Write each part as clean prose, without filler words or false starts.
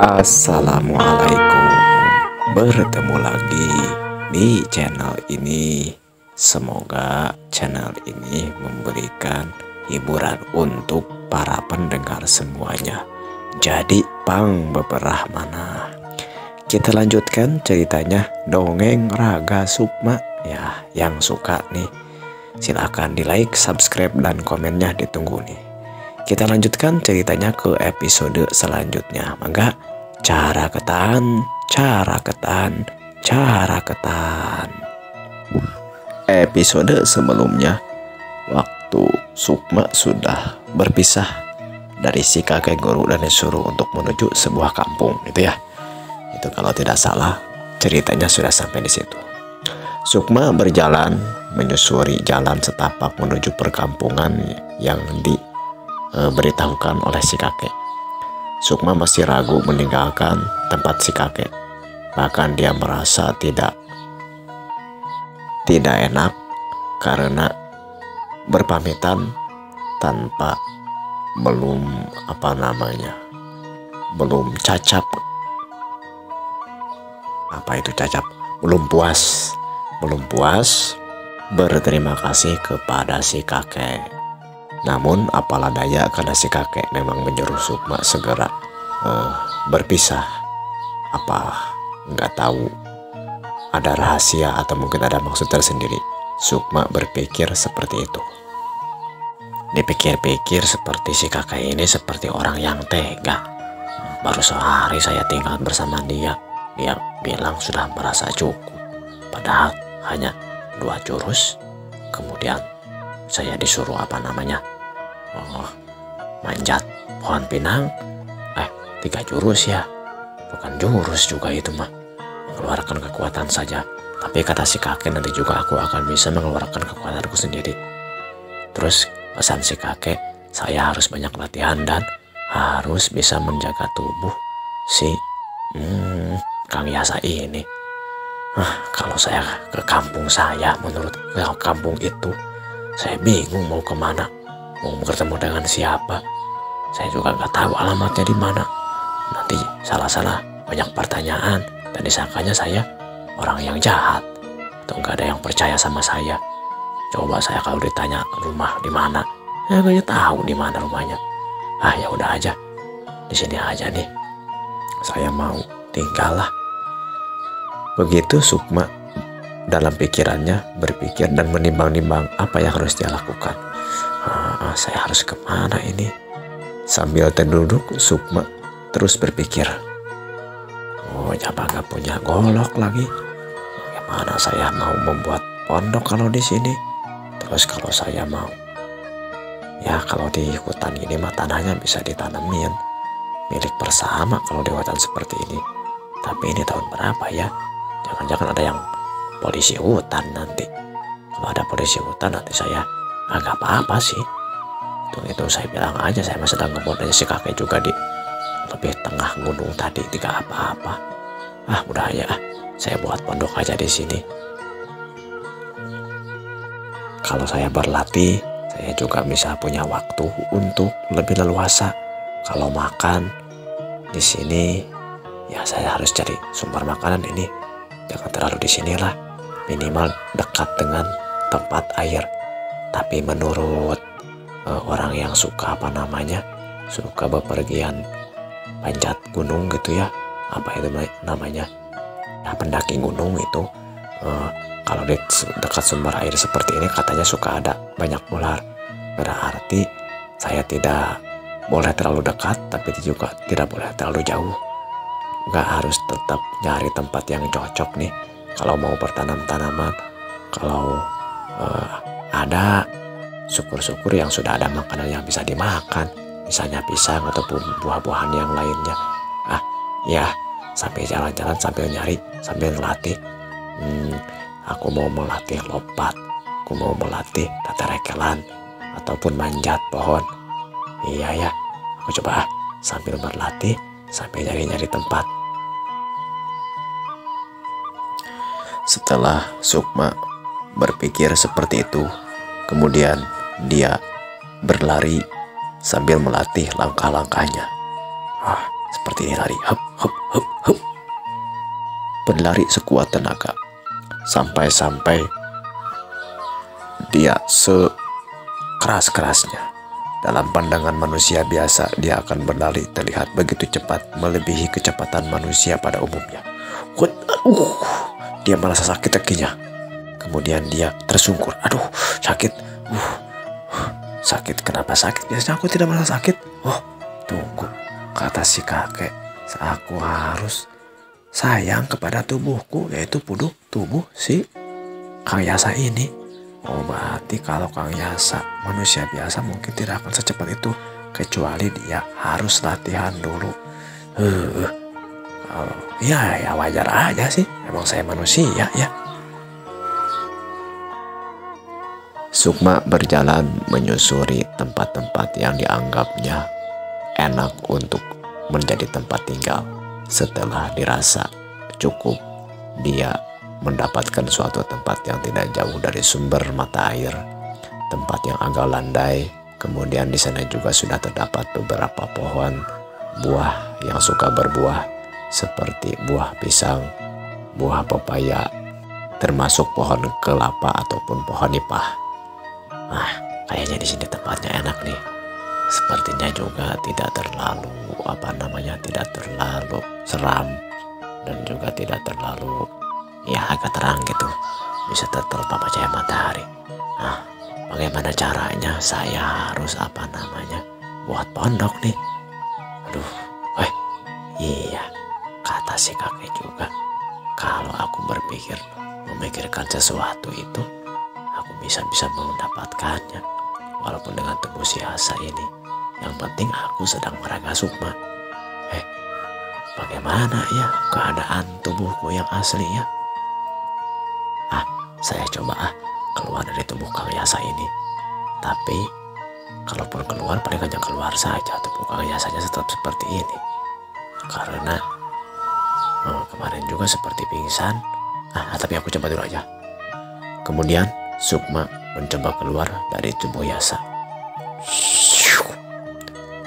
Assalamualaikum. Bertemu lagi di channel ini. Semoga channel ini memberikan hiburan untuk para pendengar semuanya. Jadi pang beberah mana. Kita lanjutkan ceritanya dongeng Raga Sukma ya. Yang suka nih silahkan di like, subscribe, dan komennya ditunggu nih. Kita lanjutkan ceritanya ke episode selanjutnya. Mangga cara ketan. Episode sebelumnya, waktu Sukma sudah berpisah dari si kakek guru dan disuruh untuk menuju sebuah kampung, gitu ya. Itu kalau tidak salah ceritanya sudah sampai di situ. Sukma berjalan menyusuri jalan setapak menuju perkampungan yang diberitahukan oleh si kakek. Sukma masih ragu meninggalkan tempat si kakek. Bahkan dia merasa tidak enak karena berpamitan tanpa belum cacap. Apa itu cacap? Belum puas berterima kasih kepada si kakek. Namun apalah daya karena si kakek memang menyuruh Sukma segera berpisah. Apa nggak tahu ada rahasia atau mungkin ada maksud tersendiri. Sukma berpikir seperti itu. Dipikir-pikir seperti si kakek ini seperti orang yang tega. Baru sehari saya tinggal bersama dia. Dia bilang sudah merasa cukup. Padahal hanya 2 jurus. Kemudian saya disuruh manjat pohon pinang. 3 jurus ya. Bukan jurus juga itu mah. Mengeluarkan kekuatan saja. Tapi kata si kakek nanti juga aku akan bisa mengeluarkan kekuatanku sendiri. Terus pesan si kakek, saya harus banyak latihan dan harus bisa menjaga tubuh si Kang Yasa ini. Kalau saya ke kampung saya, menurut kampung itu, saya bingung mau kemana, mau bertemu dengan siapa. Saya juga nggak tahu alamatnya di mana. Nanti salah-salah banyak pertanyaan dan disangkanya saya orang yang jahat atau nggak ada yang percaya sama saya. Coba saya kalau ditanya rumah di mana, nggak tahu di mana rumahnya. Ya udah aja, di sini aja nih. Saya mau tinggal lah. Begitu Sukma dalam pikirannya berpikir dan menimbang-nimbang apa yang harus dia lakukan. Saya harus kemana ini? Sambil terduduk, Sukma terus berpikir. Apa nggak punya golok lagi? Bagaimana saya mau membuat pondok kalau di sini? Terus kalau saya mau, kalau di hutan ini mah tanahnya bisa ditanamin milik bersama kalau di hutan seperti ini. Tapi ini tahun berapa ya? Jangan-jangan ada yang polisi hutan nanti. Kalau ada polisi hutan nanti saya agak apa-apa sih. Itu saya bilang aja saya masih sedang ngebut aja si kakek juga di lebih tengah gunung tadi, tidak apa-apa. Udah aja, saya buat pondok aja di sini. Kalau saya berlatih, saya juga bisa punya waktu untuk lebih leluasa. Kalau makan di sini, ya saya harus cari sumber makanan ini. Jangan terlalu di sinilah, minimal dekat dengan tempat air. Tapi menurut orang yang suka suka bepergian panjat gunung gitu ya, apa itu namanya? Pendaki gunung itu, kalau di dekat sumber air seperti ini katanya suka ada banyak ular. Berarti saya tidak boleh terlalu dekat, tapi juga tidak boleh terlalu jauh. Nggak harus tetap nyari tempat yang cocok nih. Kalau mau bertanam tanaman, kalau ada syukur-syukur yang sudah ada makanan yang bisa dimakan, misalnya pisang ataupun buah-buahan yang lainnya. Sambil jalan-jalan sambil nyari, sambil ngelatih. Aku mau melatih lompat, aku mau melatih tatarekelan ataupun manjat pohon. Iya ya, aku coba sambil berlatih, sambil nyari-nyari tempat. Setelah Sukma berpikir seperti itu, kemudian dia berlari sambil melatih langkah-langkahnya. seperti ini lari. Hup, hup, hup, hup. Berlari sekuat tenaga. Sampai-sampai dia sekeras-kerasnya. Dalam pandangan manusia biasa, dia akan berlari terlihat begitu cepat, melebihi kecepatan manusia pada umumnya. Dia merasa sakit kakinya. Kemudian dia tersungkur. Aduh, sakit. Sakit, kenapa sakit? Biasanya aku tidak merasa sakit. Oh, tunggu, kata si kakek. Aku harus sayang kepada tubuhku, yaitu tubuh si Kang Yasa ini. Oh, berarti kalau Kang Yasa manusia biasa mungkin tidak akan secepat itu, kecuali dia harus latihan dulu. Ya wajar aja sih, emang saya manusia ya. Sukma berjalan menyusuri tempat-tempat yang dianggapnya enak untuk menjadi tempat tinggal. Setelah dirasa cukup, dia mendapatkan suatu tempat yang tidak jauh dari sumber mata air, tempat yang agak landai. Kemudian di sana juga sudah terdapat beberapa pohon buah yang suka berbuah, seperti buah pisang, buah pepaya, termasuk pohon kelapa ataupun pohon nipah. Kayaknya di sini tempatnya enak nih. Sepertinya juga tidak terlalu tidak terlalu seram dan juga tidak terlalu agak terang gitu, bisa terpapar cahaya matahari. Bagaimana caranya? Saya harus buat pondok nih. Aduh, iya, kata si kakek juga. Kalau aku memikirkan sesuatu itu, aku bisa mendapatkannya. Walaupun dengan tubuh si Asa ini, yang penting aku sedang meraga sukma. Bagaimana ya keadaan tubuhku yang asli ya? Saya coba keluar dari tubuh Kang Yasa ini. Tapi kalaupun keluar, paling hanya keluar saja. Tubuh Kang Yasanya tetap seperti ini. Karena kemarin juga seperti pingsan. Tapi aku coba dulu aja. Kemudian Sukma mencoba keluar dari tubuh Yasa.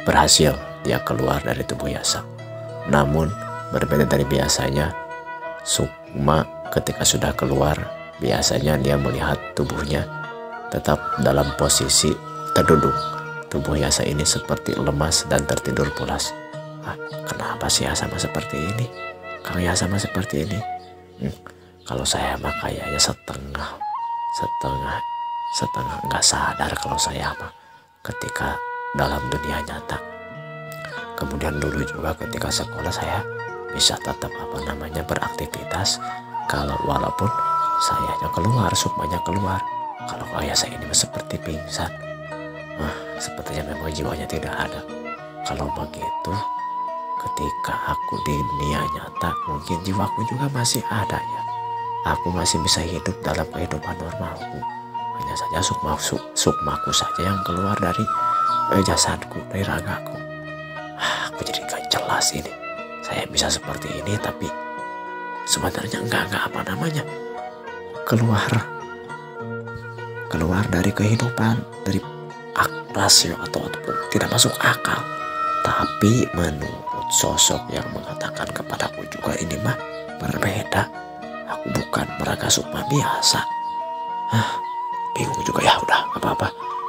Berhasil dia keluar dari tubuh Yasa. Namun berbeda dari biasanya, Sukma ketika sudah keluar, biasanya dia melihat tubuhnya tetap dalam posisi terduduk. Tubuh Yasa ini seperti lemas dan tertidur pulas. Kenapa sih Yasa seperti ini? Kang Yasa seperti ini? Kalau saya kayaknya setengah nggak sadar kalau saya ketika dalam dunia nyata. Kemudian dulu juga ketika sekolah saya bisa tetap beraktivitas, kalau walaupun sayanya keluar, Sukmanya keluar. Kalau kayak saya ini seperti pingsan. Sepertinya memang jiwanya tidak ada. Kalau begitu, ketika aku di dunia nyata, mungkin jiwaku juga masih ada ya. Aku masih bisa hidup dalam kehidupan normalku. Hanya saja sukmaku saja yang keluar dari jasadku, dari ragaku. Aku jadi gak jelas ini. Saya bisa seperti ini, tapi sebenarnya enggak keluar dari kehidupan, dari rasio ataupun tidak masuk akal. Tapi menurut sosok yang mengatakan kepadaku juga ini berbeda. Aku bukan meraga Sukma biasa. Bingung juga ya, udah gak apa-apa.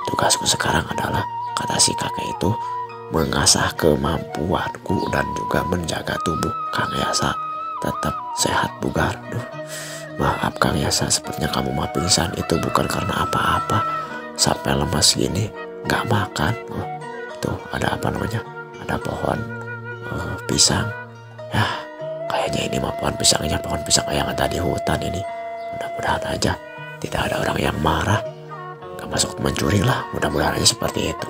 Tugasku sekarang adalah, kata si kakek itu, mengasah kemampuanku dan juga menjaga tubuh Kang Yasa tetap sehat bugar. Maaf Kang Yasa, sepertinya kamu pingsan itu bukan karena apa-apa. Sampai lemas gini, gak makan. Tuh ada ada pohon pisang. Kayaknya ini pohon pisang yang ada di hutan ini. Mudah-mudahan aja tidak ada orang yang marah, gak masuk mencuri lah. Mudah-mudahan aja seperti itu.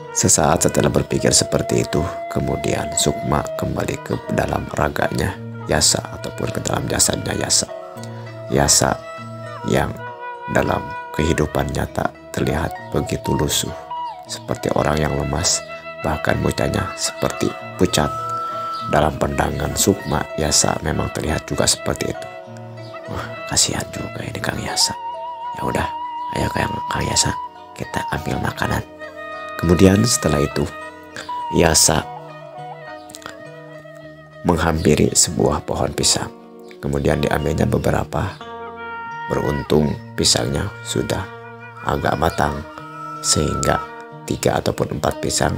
Sesaat setelah berpikir seperti itu, kemudian Sukma kembali ke dalam raganya Yasa ataupun ke dalam jasadnya Yasa. Yasa yang dalam kehidupan nyata terlihat begitu lusuh, seperti orang yang lemas, bahkan mukanya seperti pucat. Dalam pandangan Sukma, Yasa memang terlihat juga seperti itu. Kasihan juga ini Kang Yasa. Ya udah, ayo Kang Yasa, kita ambil makanan. Kemudian setelah itu, Yasa menghampiri sebuah pohon pisang. Kemudian diambilnya beberapa. Beruntung pisangnya sudah agak matang sehingga 3 ataupun 4 pisang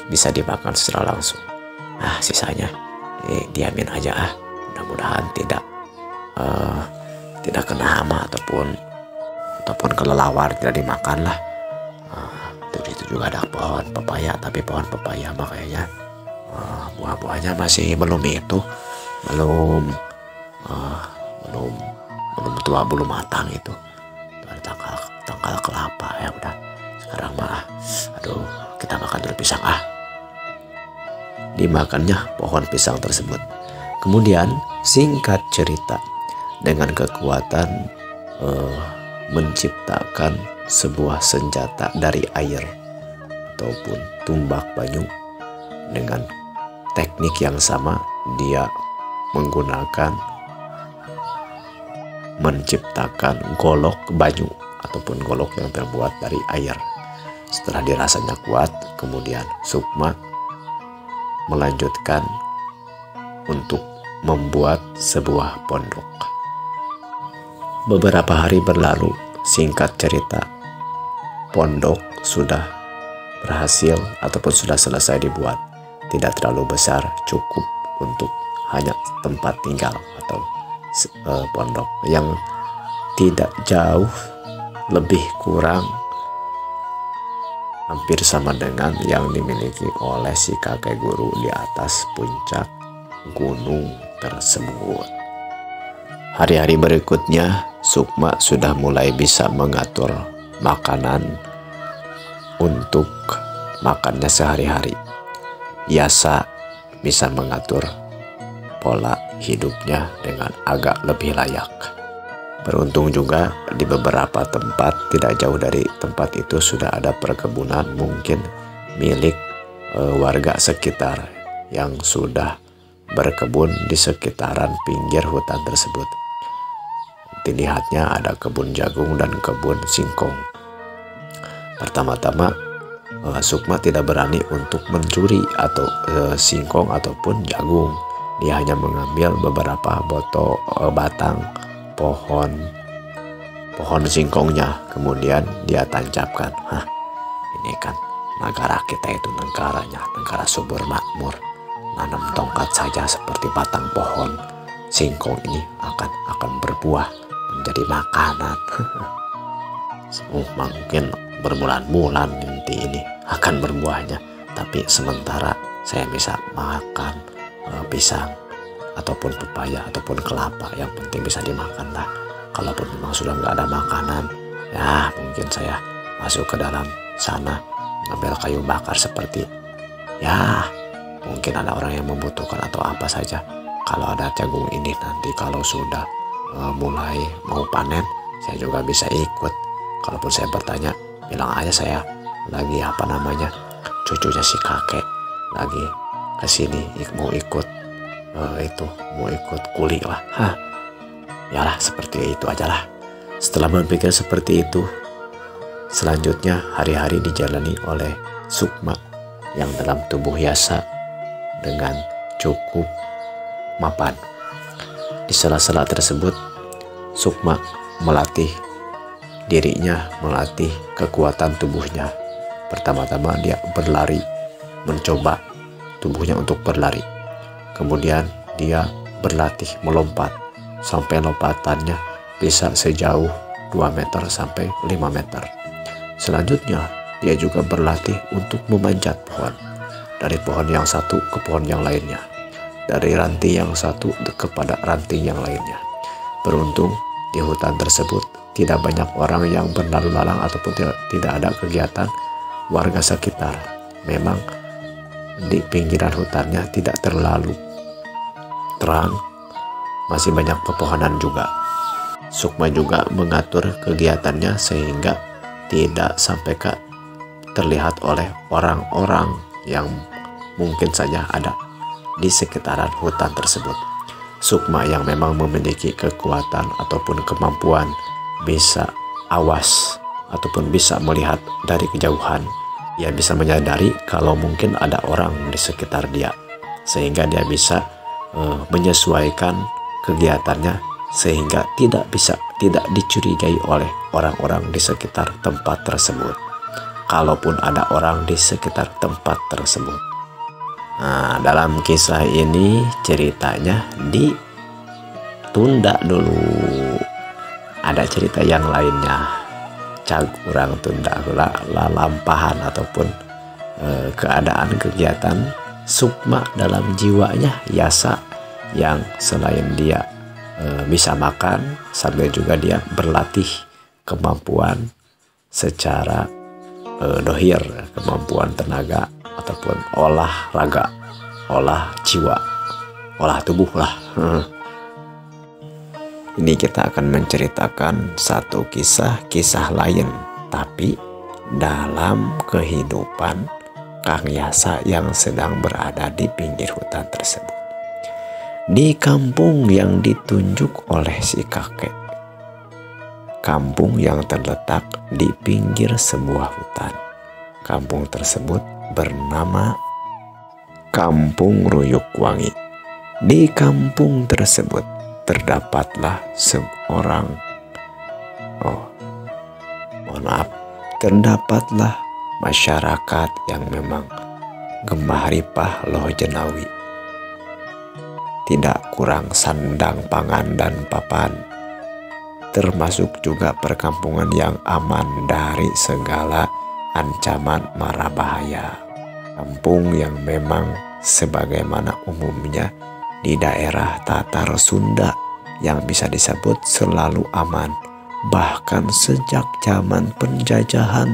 bisa dimakan secara langsung. Sisanya diamin aja mudah-mudahan tidak kena hama ataupun kelelawar, tidak dimakan lah. Itu juga ada pohon pepaya, tapi pohon pepaya makanya buah-buahnya masih belum tua, belum matang itu. Ada tangkal kelapa. Ya udah, sekarang mah kita makan dulu pisang. Dimakannya pohon pisang tersebut. Kemudian singkat cerita, dengan kekuatan menciptakan sebuah senjata dari air ataupun tumbak banyu, dengan teknik yang sama dia menggunakan menciptakan golok banyu ataupun golok yang terbuat dari air. Setelah dirasanya kuat, kemudian Sukma melanjutkan untuk membuat sebuah pondok. Beberapa hari berlalu, singkat cerita, pondok sudah berhasil ataupun sudah selesai dibuat. Tidak terlalu besar, cukup untuk hanya tempat tinggal atau pondok yang tidak jauh, lebih kurang hampir sama dengan yang dimiliki oleh si kakek guru di atas puncak gunung tersebut. Hari-hari berikutnya, Sukma sudah mulai bisa mengatur makanan untuk makannya sehari-hari. Biasa bisa mengatur pola hidupnya dengan agak lebih layak. Beruntung juga di beberapa tempat tidak jauh dari tempat itu sudah ada perkebunan, mungkin milik warga sekitar yang sudah berkebun di sekitaran pinggir hutan tersebut. Dilihatnya ada kebun jagung dan kebun singkong. Pertama-tama Sukma tidak berani untuk mencuri atau singkong ataupun jagung. Dia hanya mengambil beberapa batang pohon singkongnya, kemudian dia tancapkan. Ini kan negara kita itu negara subur makmur. Nanam tongkat saja seperti batang pohon singkong ini akan berbuah menjadi makanan. Mungkin berbulan-bulan nanti ini akan berbuahnya, tapi sementara saya bisa makan pisang ataupun pepaya ataupun kelapa, yang penting bisa dimakan lah. Kalaupun memang sudah nggak ada makanan, ya mungkin saya masuk ke dalam sana ngambil kayu bakar seperti mungkin ada orang yang membutuhkan atau apa saja. Kalau ada jagung ini nanti kalau sudah mulai mau panen, saya juga bisa ikut. Kalaupun saya bertanya, bilang aja saya lagi cucunya si kakek lagi kesini mau ikut mau ikut kuli lah. Yalah, seperti itu aja lah. Setelah berpikir seperti itu, selanjutnya hari-hari dijalani oleh Sukma yang dalam tubuh Yasa dengan cukup mapan. Di sela-sela tersebut, Sukma melatih dirinya, melatih kekuatan tubuhnya. Pertama-tama dia berlari, mencoba tubuhnya untuk berlari. Kemudian dia berlatih melompat sampai lompatannya bisa sejauh 2 meter sampai 5 meter. Selanjutnya dia juga berlatih untuk memanjat pohon, dari pohon yang satu ke pohon yang lainnya, dari ranting yang satu kepada ranting yang lainnya. Beruntung di hutan tersebut tidak banyak orang yang berlalu lalang ataupun tidak ada kegiatan warga sekitar. Memang di pinggiran hutannya tidak terlalu terang, masih banyak pepohonan juga. Sukma juga mengatur kegiatannya sehingga tidak sampai terlihat oleh orang-orang yang mungkin saja ada di sekitaran hutan tersebut. Sukma yang memang memiliki kekuatan ataupun kemampuan bisa awas ataupun bisa melihat dari kejauhan. Ia bisa menyadari kalau mungkin ada orang di sekitar dia, sehingga dia bisa menyesuaikan kegiatannya sehingga tidak dicurigai oleh orang-orang di sekitar tempat tersebut. Kalaupun ada orang di sekitar tempat tersebut. Nah, dalam kisah ini ceritanya ditunda dulu. Ada cerita yang lainnya. Kurang tunda lampahan ataupun keadaan kegiatan sukma dalam jiwanya Yasa yang selain dia bisa makan sambil juga dia berlatih kemampuan secara dohir, kemampuan tenaga ataupun olahraga, olah jiwa, olah tubuh lah. Ini kita akan menceritakan satu kisah lain, tapi dalam kehidupan Kang Yasa yang sedang berada di pinggir hutan tersebut. Di kampung yang ditunjuk oleh si kakek. Kampung yang terletak di pinggir sebuah hutan. Kampung tersebut bernama Kampung Ruyukwangi. Di kampung tersebut terdapatlah terdapatlah masyarakat yang memang gemah ripah loh jenawi. Tidak kurang sandang pangan dan papan, termasuk juga perkampungan yang aman dari segala ancaman mara bahaya. Kampung yang memang sebagaimana umumnya di daerah Tatar Sunda yang bisa disebut selalu aman, bahkan sejak zaman penjajahan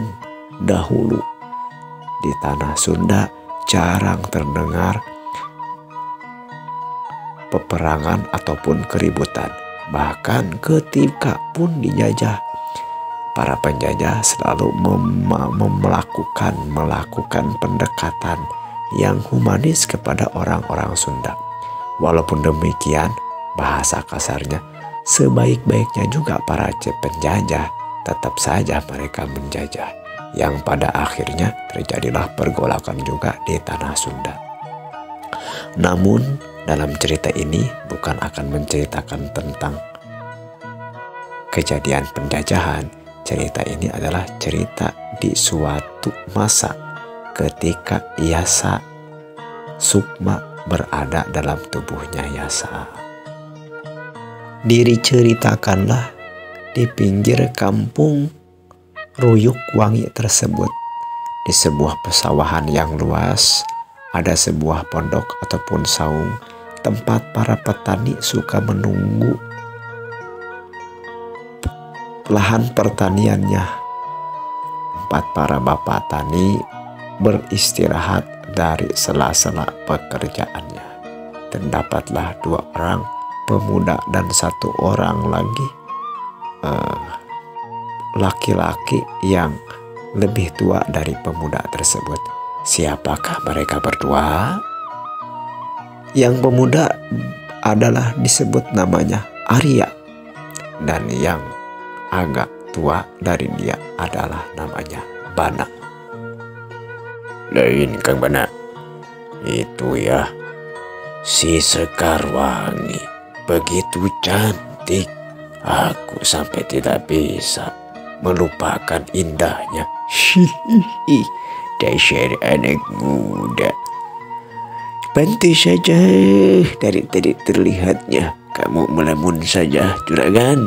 dahulu. Di tanah Sunda jarang terdengar peperangan ataupun keributan. Bahkan ketika pun dijajah, para penjajah selalu melakukan pendekatan yang humanis kepada orang-orang Sunda. Walaupun demikian, bahasa kasarnya, sebaik-baiknya juga para penjajah, tetap saja mereka menjajah. Yang pada akhirnya terjadilah pergolakan juga di tanah Sunda. Namun dalam cerita ini bukan akan menceritakan tentang kejadian penjajahan. Cerita ini adalah cerita di suatu masa ketika Yasa sukma berada dalam tubuhnya Yasa. Diceritakanlah di pinggir kampung Ruyukwangi tersebut, di sebuah pesawahan yang luas, ada sebuah pondok ataupun saung tempat para petani suka menunggu lahan pertaniannya. Tempat para bapak tani beristirahat dari sela-sela pekerjaannya. Terdapatlah 2 orang pemuda dan 1 orang lagi laki-laki yang lebih tua dari pemuda tersebut. Siapakah mereka berdua? Yang pemuda adalah disebut namanya Arya, dan yang agak tua dari dia adalah namanya Bana. Lain Kang Bana, itu ya si Sekarwangi begitu cantik, aku sampai tidak bisa melupakan indahnya. Hihihi, dasar anak muda. Pantai saja dari tadi terlihatnya kamu melamun saja, juragan.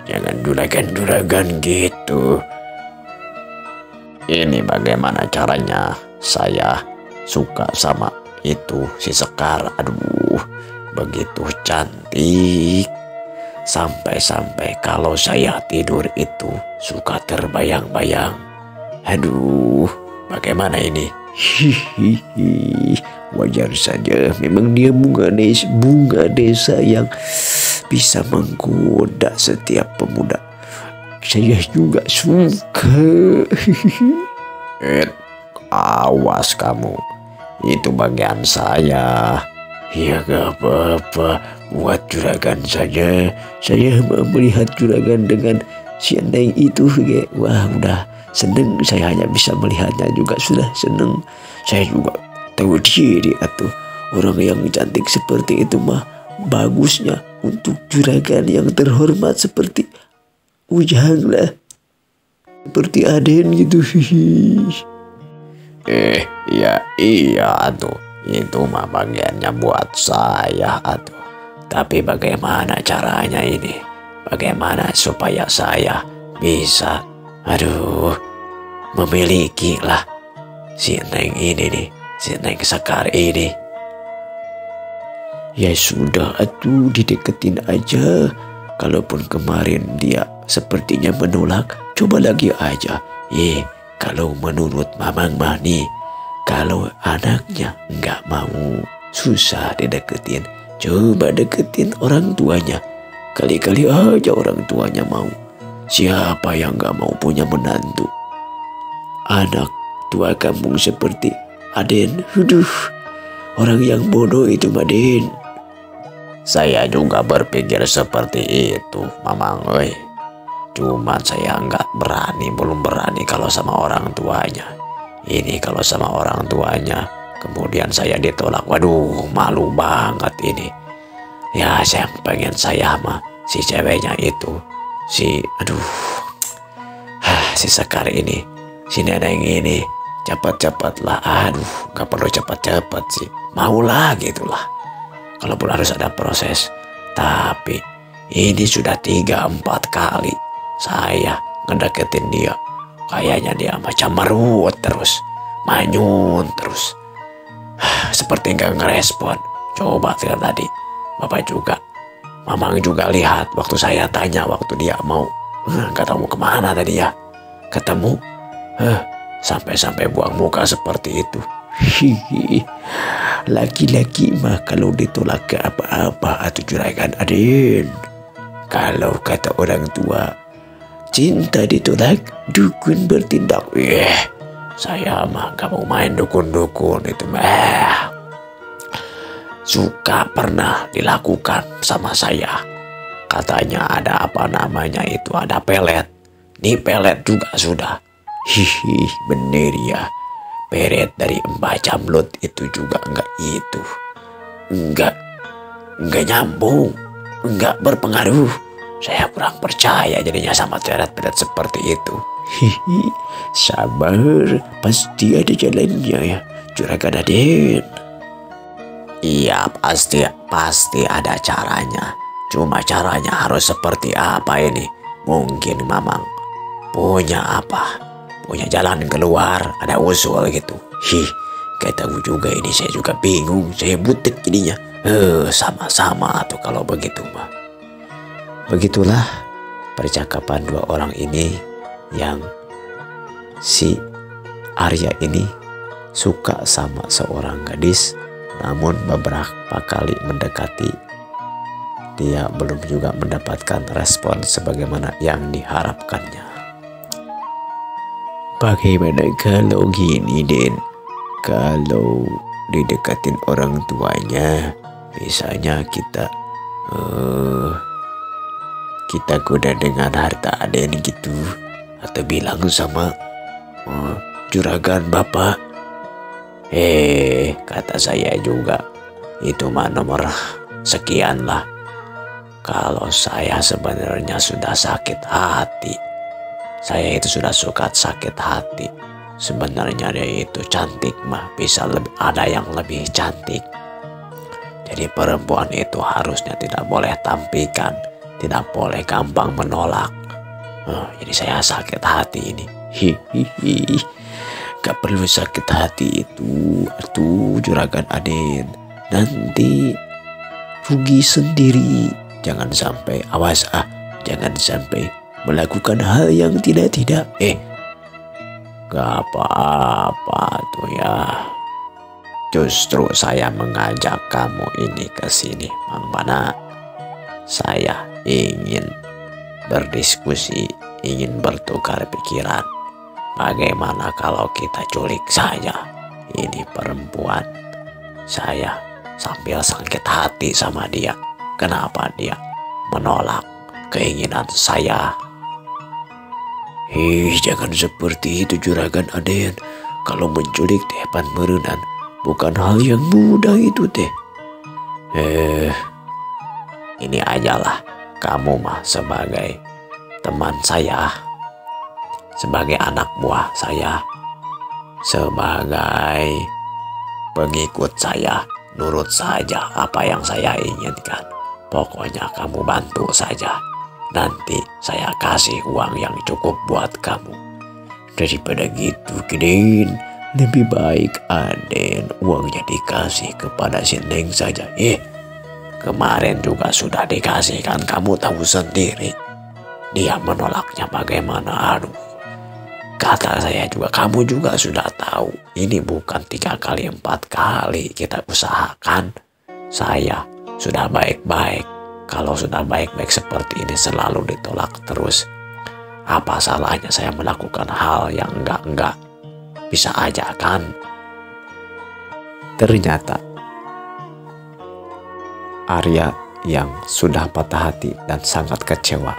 Jangan juragan gitu. Ini bagaimana caranya saya suka sama itu si Sekar. Aduh, begitu cantik. Sampai-sampai kalau saya tidur itu suka terbayang-bayang. Aduh, bagaimana ini? Hihihi, wajar saja. Memang dia bunga desa yang bisa menggoda setiap pemuda. Saya juga suka. Awas kamu, itu bagian saya. Ya gak apa-apa, buat juragan saja. Saya melihat juragan dengan si Andeng itu, wah udah seneng. Saya hanya bisa melihatnya juga sudah seneng. Saya juga tahu diri atuh. Orang yang cantik seperti itu mah bagusnya untuk juragan yang terhormat seperti Ujang lah. Seperti Aden gitu. Ya iya tuh. Itu mah bagiannya buat saya tuh. Tapi bagaimana caranya ini? Bagaimana supaya saya bisa, memiliki lah si Neng ini nih, si Neng Sekar ini. Ya sudah atuh, dideketin aja. Kalaupun kemarin dia sepertinya menolak, coba lagi aja. Kalau menurut Mamang mah nih, kalau anaknya nggak mau, susah dideketin. Coba deketin orang tuanya. Kali-kali aja orang tuanya mau. Siapa yang nggak mau punya menantu? Anak tua kampung seperti Aden. Orang yang bodoh itu Aden. Saya juga berpikir seperti itu, Mamang. Cuman saya belum berani kalau sama orang tuanya. Ini kalau sama orang tuanya, kemudian saya ditolak. Waduh, malu banget ini. Ya, yang pengen saya mah si ceweknya itu. Si Sekar ini. Si Neneng ini. Cepat-cepat lah. Gak perlu cepat-cepat sih. Maulah gitulah. Kalaupun harus ada proses. Tapi ini sudah 3-4 kali saya ngedeketin dia. Kayaknya dia macam merut terus, manyun terus. Seperti gak ngerespon. Coba lihat tadi, Bapak juga, Mamang juga lihat waktu saya tanya, waktu dia mau, gak tahu mau kemana tadi ya. Ketemu, sampai-sampai buang muka seperti itu. Laki-laki mah kalau ditolak ke apa-apa atau juragan Aden. Kalau kata orang tua, cinta ditolak, dukun bertindak. Saya mah gak mau main dukun-dukun itu mah. Suka pernah dilakukan sama saya. Katanya ada apa namanya itu, ada pelet. Nih pelet juga sudah. Bener ya. Pelet dari Mbah Jamlut itu juga enggak itu. Enggak nyambung. Enggak berpengaruh. Saya kurang percaya jadinya sama pelet-pelet seperti itu. Sabar, pasti ada jalannya ya, juragan Aden. Iya, pasti ada caranya. Cuma caranya harus seperti apa ini? Mungkin Mamang punya apa? Punya jalan keluar, ada usul gitu. Gak tahu juga ini, saya juga bingung, saya butek jadinya. Sama-sama tuh kalau begitu mah. Begitulah percakapan dua orang ini, yang si Arya ini suka sama seorang gadis, namun beberapa kali mendekati, dia belum juga mendapatkan respon sebagaimana yang diharapkannya. Bagaimana kalau gini, Den? Kalau didekatin orang tuanya, misalnya kita goda dengan harta Aden gitu, atau bilang sama juragan Bapak, kata saya juga, itu mah nomor sekian lah. Kalau saya sebenarnya sudah sakit hati. Saya itu sudah suka sakit hati. Sebenarnya dia itu cantik mah, bisa ada yang lebih cantik. Jadi perempuan itu harusnya tidak boleh tampikan, tidak boleh gampang menolak. Jadi saya sakit hati ini. Gak perlu sakit hati itu, juragan Aden. Nanti rugi sendiri. Jangan sampai, awas jangan sampai melakukan hal yang tidak. Gak apa-apa tuh ya. Justru saya mengajak kamu ini ke sini, Mang Bana. Saya ingin berdiskusi, ingin bertukar pikiran. Bagaimana kalau kita culik saja ini perempuan? Saya sambil sakit hati sama dia. Kenapa dia menolak keinginan saya? Jangan seperti itu, juragan Aden. Kalau menculik di depan merenan, bukan hal yang mudah itu teh. Ini ajalah, kamu mah sebagai teman saya, sebagai anak buah saya, sebagai pengikut saya, nurut saja apa yang saya inginkan. Pokoknya kamu bantu saja. Nanti saya kasih uang yang cukup buat kamu. Daripada gitu, Kidin, lebih baik Aden uangnya dikasih kepada si Neng saja. Kemarin juga sudah dikasih kan, kamu tahu sendiri. Dia menolaknya bagaimana, aduh. Kata saya juga, kamu juga sudah tahu. Ini bukan 3 kali 4 kali kita usahakan. Saya sudah baik-baik. Kalau sudah baik-baik seperti ini selalu ditolak terus. Apa salahnya saya melakukan hal yang enggak? Bisa aja kan? Ternyata Arya yang sudah patah hati dan sangat kecewa,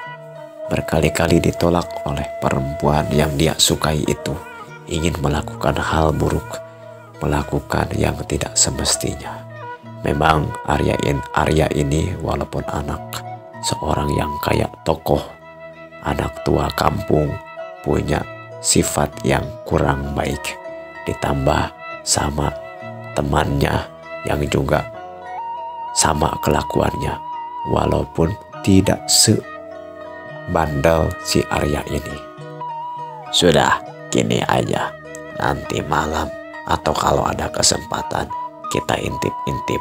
berkali-kali ditolak oleh perempuan yang dia sukai itu, ingin melakukan hal buruk, melakukan yang tidak semestinya. Memang Arya ini walaupun anak seorang yang kayak tokoh, anak tua kampung, punya sifat yang kurang baik, ditambah sama temannya yang juga sama kelakuannya, walaupun tidak sebandel si Arya ini. Sudah, gini aja, nanti malam atau kalau ada kesempatan kita intip-intip.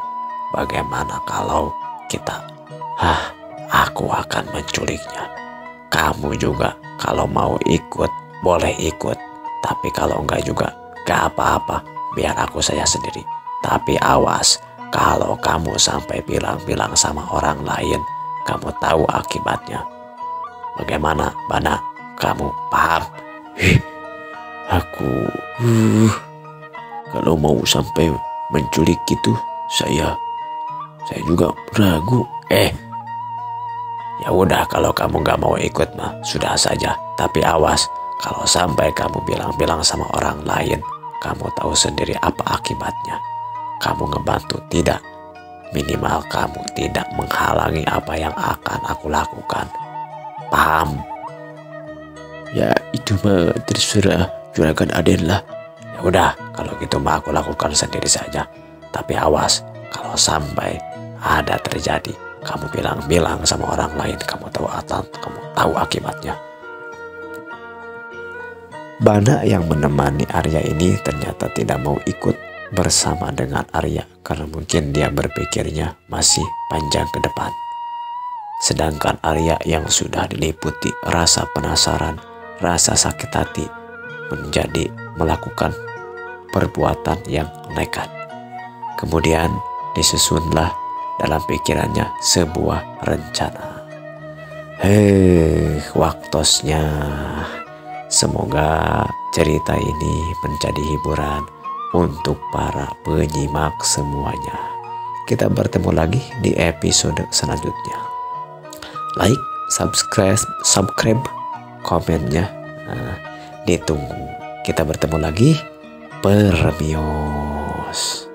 Bagaimana kalau kita, aku akan menculiknya. Kamu juga kalau mau ikut, boleh ikut. Tapi kalau enggak juga, gak apa-apa. Biar aku saya sendiri. Tapi awas, kalau kamu sampai bilang-bilang sama orang lain, kamu tahu akibatnya. Bagaimana, Bana? Kamu paham? Aku, kalau mau sampai menculik gitu, saya juga ragu. Ya udah, kalau kamu gak mau ikut mah sudah saja. Tapi awas, kalau sampai kamu bilang-bilang sama orang lain, kamu tahu sendiri apa akibatnya. Kamu ngebantu tidak, minimal kamu tidak menghalangi apa yang akan aku lakukan. Paham? Ya itu mah terserah juragan Aden lah. Ya udah, kalau gitu mah aku lakukan sendiri saja. Tapi awas, kalau sampai ada terjadi, kamu bilang-bilang sama orang lain, kamu tahu akibatnya. Bana yang menemani Arya ini ternyata tidak mau ikut bersama dengan Arya karena mungkin dia berpikirnya masih panjang ke depan. Sedangkan Arya yang sudah diliputi rasa penasaran, rasa sakit hati, menjadi melakukan perbuatan yang nekat. Kemudian disusunlah dalam pikirannya sebuah rencana. Waktosnya. Semoga cerita ini menjadi hiburan untuk para penyimak semuanya. Kita bertemu lagi di episode selanjutnya. Like, subscribe, komennya ditunggu. Kita bertemu lagi. Permios.